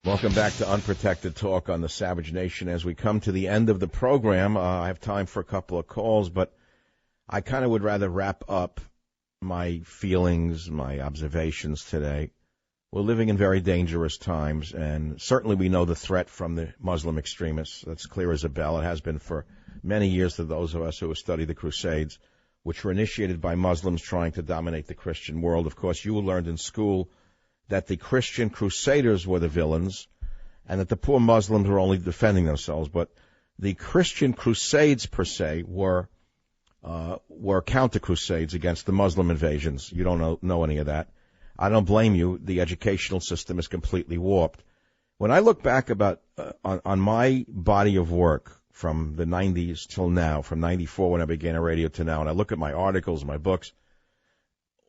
Welcome back to Unprotected Talk on the Savage Nation. As we come to the end of the program, I have time for a couple of calls, but I kind of would rather wrap up my feelings, my observations today. We're living in very dangerous times, and certainly we know the threat from the Muslim extremists. That's clear as a bell. It has been for many years to those of us who have studied the Crusades, which were initiated by Muslims trying to dominate the Christian world. Of course, you learned in school that the Christian Crusaders were the villains and that the poor Muslims were only defending themselves. But the Christian Crusades, per se, were counter-crusades against the Muslim invasions. You don't know any of that. I don't blame you. The educational system is completely warped. When I look back on my body of work from the 90s till now, from 94 when I began a radio to now, and I look at my articles, my books,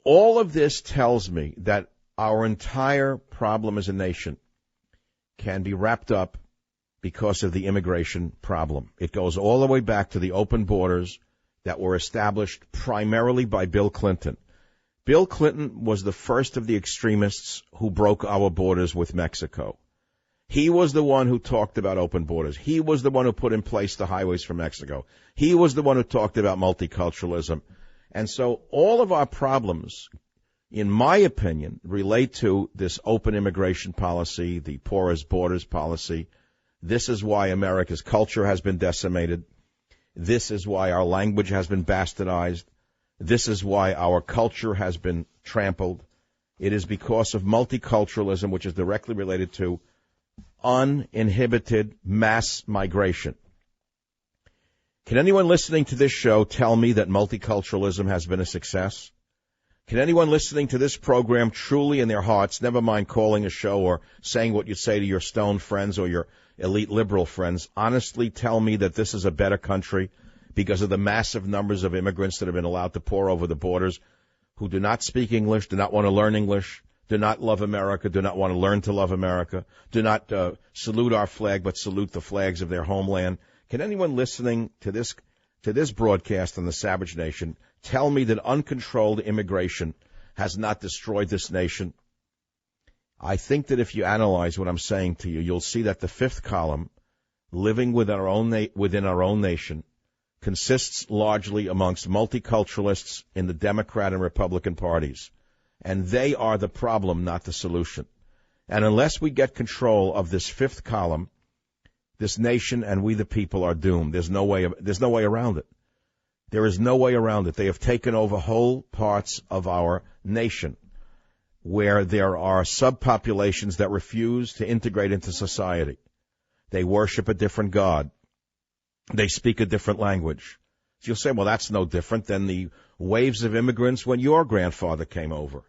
all of this tells me that our entire problem as a nation can be wrapped up because of the immigration problem. It goes all the way back to the open borders that were established primarily by Bill Clinton. Bill Clinton was the first of the extremists who broke our borders with Mexico. He was the one who talked about open borders. He was the one who put in place the highways for Mexico. He was the one who talked about multiculturalism. And so all of our problems, in my opinion, relate to this open immigration policy, the porous borders policy. This is why America's culture has been decimated. This is why our language has been bastardized. This is why our culture has been trampled. It is because of multiculturalism, which is directly related to uninhibited mass migration. Can anyone listening to this show tell me that multiculturalism has been a success? Can anyone listening to this program truly in their hearts, never mind calling a show or saying what you say to your stone friends or your elite liberal friends, honestly tell me that this is a better country because of the massive numbers of immigrants that have been allowed to pour over the borders, who do not speak English, do not want to learn English, do not love America, do not want to learn to love America, do not salute our flag but salute the flags of their homeland? Can anyone listening to this broadcast on the Savage Nation tell me that uncontrolled immigration has not destroyed this nation? I think that if you analyze what I'm saying to you, you'll see that the fifth column, living within our own nation, consists largely amongst multiculturalists in the Democrat and Republican parties. And they are the problem, not the solution. And unless we get control of this fifth column, this nation and we the people are doomed. There's no way around it. There is no way around it. They have taken over whole parts of our nation where there are subpopulations that refuse to integrate into society. They worship a different God. They speak a different language. So you'll say, well, that's no different than the waves of immigrants when your grandfather came over.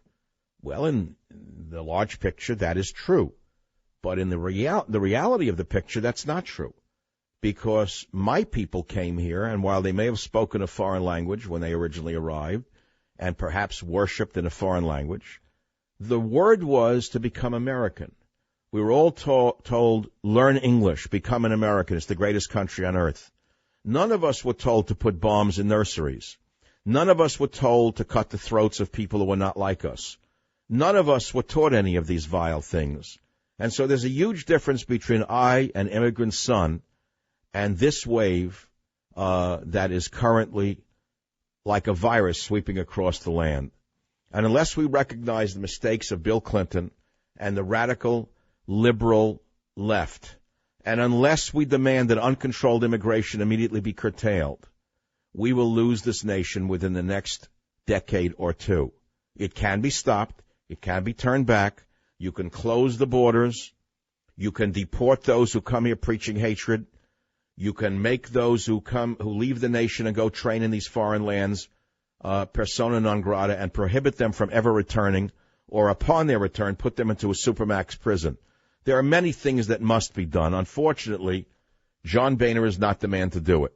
Well, in the large picture, that is true. But in the reality of the picture, that's not true. Because my people came here, and while they may have spoken a foreign language when they originally arrived, and perhaps worshipped in a foreign language, the word was to become American. We were all told, learn English, become an American. It's the greatest country on earth. None of us were told to put bombs in nurseries. None of us were told to cut the throats of people who were not like us. None of us were taught any of these vile things. And so there's a huge difference between I, an immigrant son, and this wave that is currently like a virus sweeping across the land. And unless we recognize the mistakes of Bill Clinton and the radical liberal left, and unless we demand that uncontrolled immigration immediately be curtailed, we will lose this nation within the next decade or two. It can be stopped. It can be turned back. You can close the borders. You can deport those who come here preaching hatred. You can make those who leave the nation and go train in these foreign lands persona non grata and prohibit them from ever returning, or upon their return, put them into a supermax prison. There are many things that must be done. Unfortunately, John Boehner is not the man to do it.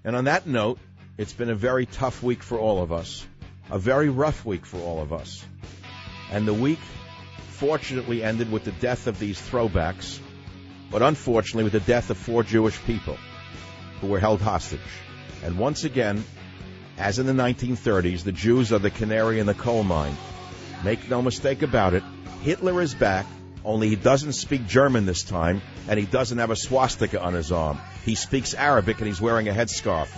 And on that note, it's been a very tough week for all of us, a very rough week for all of us. And the week, fortunately, ended with the death of these throwbacks, but unfortunately with the death of 4 Jewish people who were held hostage. And once again, as in the 1930s, the Jews are the canary in the coal mine. Make no mistake about it, Hitler is back, only he doesn't speak German this time, and he doesn't have a swastika on his arm. He speaks Arabic, and he's wearing a headscarf.